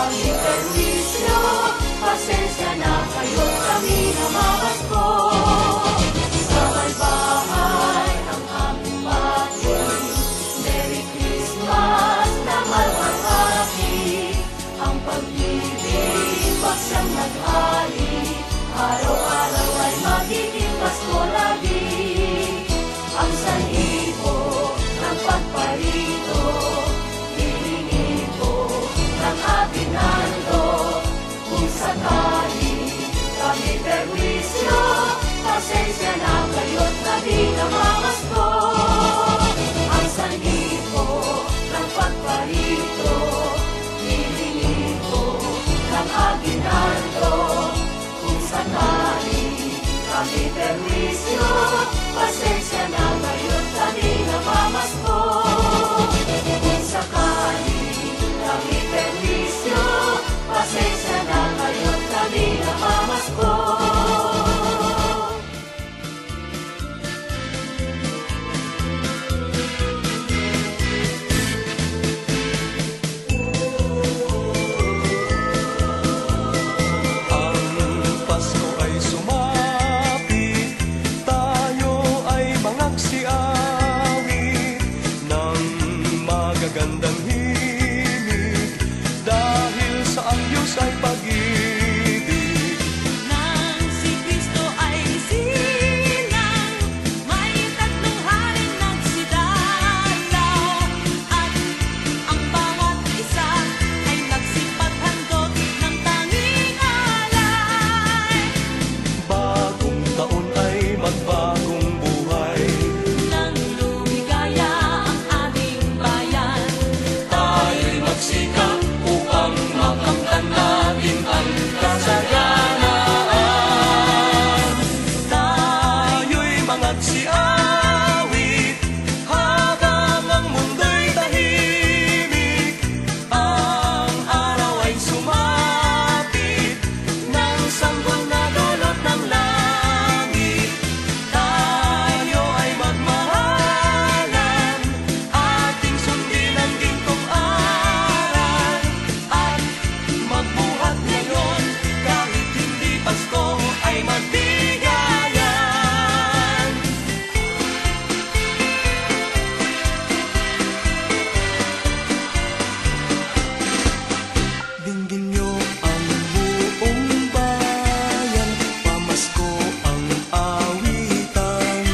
kami perwisyo, pasensya na kayo't kami namamasko. Sa bahay ang aming bahay, Merry Christmas na malwalhati. Ang pag-ibig wag siyang nag-ali, araw-araw ay magiging Pasko lagi. Ang sanhipo ng pagparito, hilingin ko ng aginaldo. Kung sakali kami perwisyo, pasensya na kayo't kami namamasko. Ang sanhipo ng pagparito, hilingin ko ng aginaldo. Kung sakali kami perwisyo, pasensya na kayo't kami namamasko. Kung sakali kami perwisyo, pasensya na kayo't kami namamasko. Gandang himig dahil sa ang Diyos ay pag-ibig. Nang si Kristo ay silang, may tatlong haring nagsidalaw, at ang bawat isa ay nagsipaghandog ng tanging alay. Bagong taon ay magbagong buhay, Nang lumigaya ang aming bayan, magsikap upang makamtan natin ang kasaganaan. Tayo'y magsiawit habang ang mundo'y tahimik. Ang araw ay sumapit ng sanggol na dulot ng langit. Tayo ay magmahalan, ating sundin ang gintong aral, at magbuhat ngayon kahit hindi Pasko ay magbigayan. Dinggin niyo ang buong bayan, pamasko ang awitan,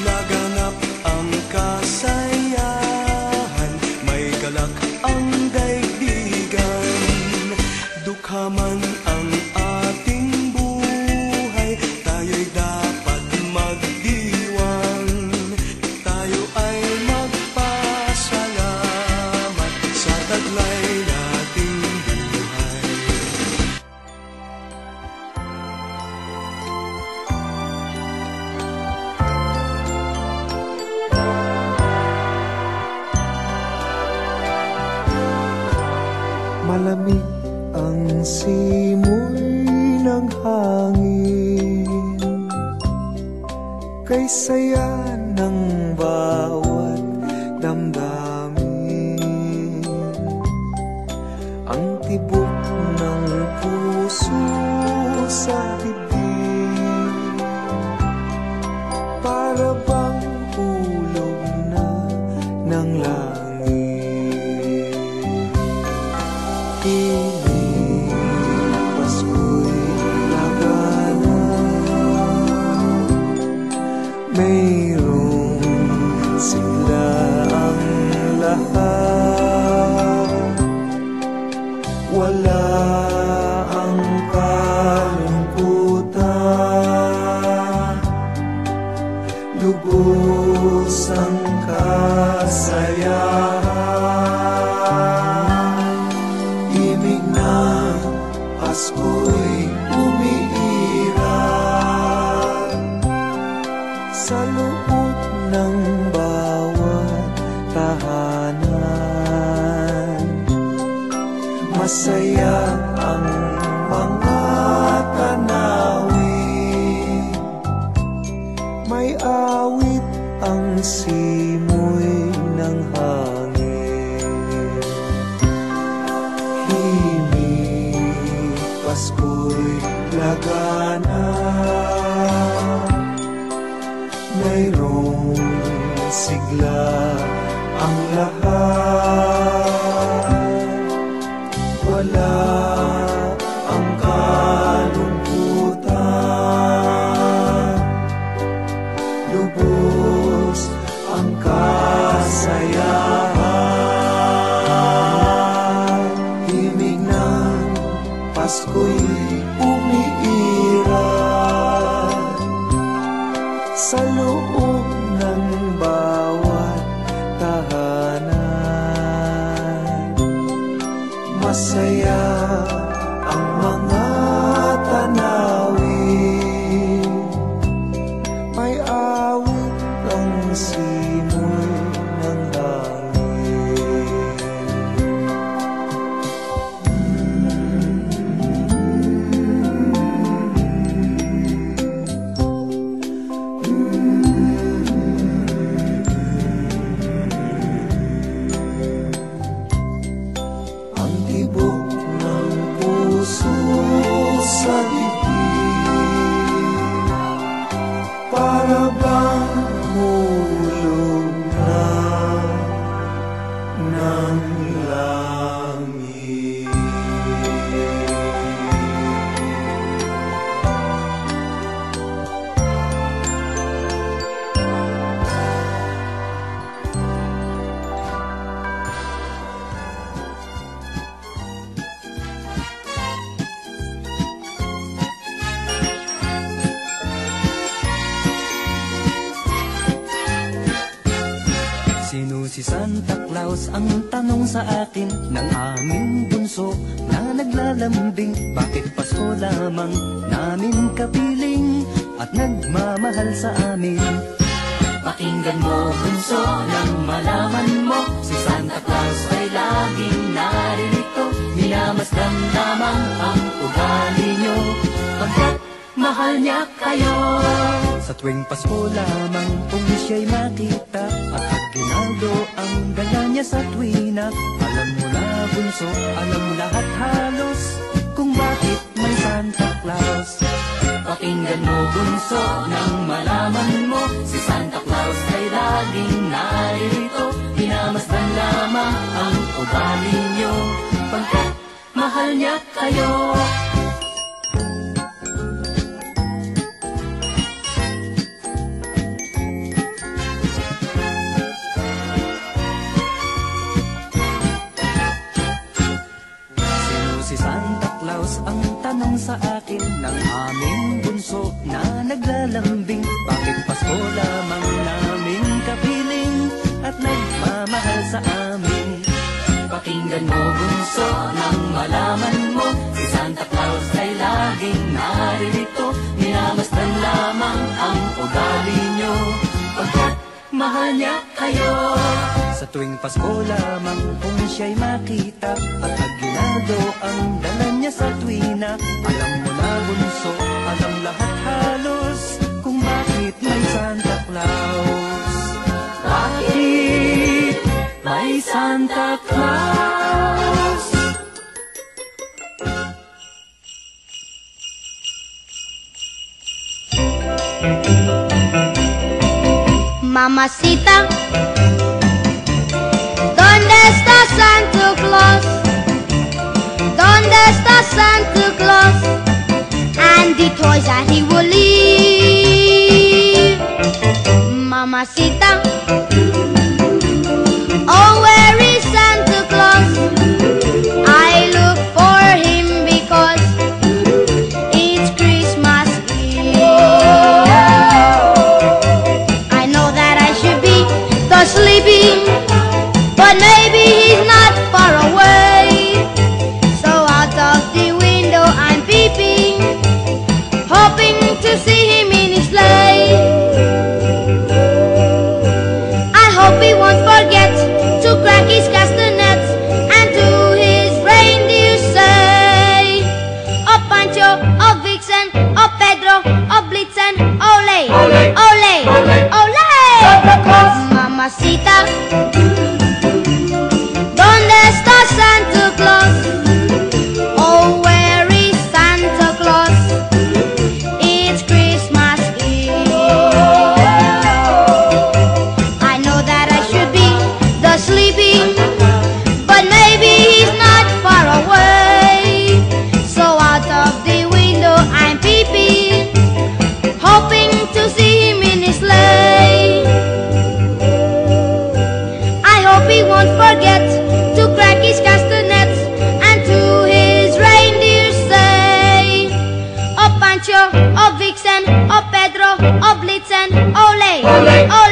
laganap ang kasayahan, may galak ang daigdigan. Dukha man ang ating buhay, tayo'y dapat magdiwang. Tayo ay magpasalamat sa taglay nating buhay. Malamig ang simoy ng hangin, kay saya ng bawat damdamin. Ang tibok ng puso sa dibdib, para bang hulog na ng langit. Piling Pasko'y labanan, mayroong sigla ang lahat. Wala ang kalungkutan, lubos ang kasayahan. Ibig ng Pasko'y umiiral sa loob ng bawat tahanan. Masaya ang mga tanawin, may awit ang simoy ng hangin. Pasko'y lagana, mayroong sigla ang lahat. Wala ang kalungkutan, lubos ang kasayahan. Himig ng Pasko'y umiiral sa loob ng bawat tahanan. Masaya ang mga tanawin, may awit ang simoy ng hangin. Ang tibok ng puso sa dibdib, para bang hulog na ng langit. Sino si Santa Claus? Ang tanong sa akin ng aming bunso na naglalambing. Bakit Pasko lamang namin kapiling at nagmamahal sa amin? Pakinggan mo bunso nang malaman mo, si Santa Claus ay laging naririto. Minamasdan lamang ang ugali nyo, pagkat mahal niya kayo. Sa tuwing Pasko lamang kung siya'y makita at aginaldo ang dala niya sa tuwina. Alam mo na bunso, alam mo lahat halos kung bakit may Santa Claus. Pakinggan mo bunso nang malaman mo, si Santa Claus ay laging naririto. Minamasdan lamang ang ugali nyo, pagkat mahal niya kayo. Si Santa Claus ang tanong sa akin ng aming bunso na naglalambing. Bakit Pasko lamang namin kapiling at nagmamahal sa amin? Pakinggan mo bunso nang malaman mo, si Santa Claus ay laging naririto. Minamasdan lamang ang ugali nyo, pagkat mahal niya kayo. Sa tuwing Pasko lamang kung siya'y makita at aginaldo ang dala niya sa tuwina. Alam mo na bunso, alam lahat halos kung bakit may Santa Claus. Bakit may Santa Claus? Mamacita, ¿dónde está Santa Claus? ¿Dónde está Santa Claus? And the toys that he will leave. Mamacita, oh, where is Santa Claus? I look for him because it's Christmas Eve. I know that I should be the sleeping, but maybe he's not far away. So out of the window I'm peeping, hoping to see him in his sleigh. ole,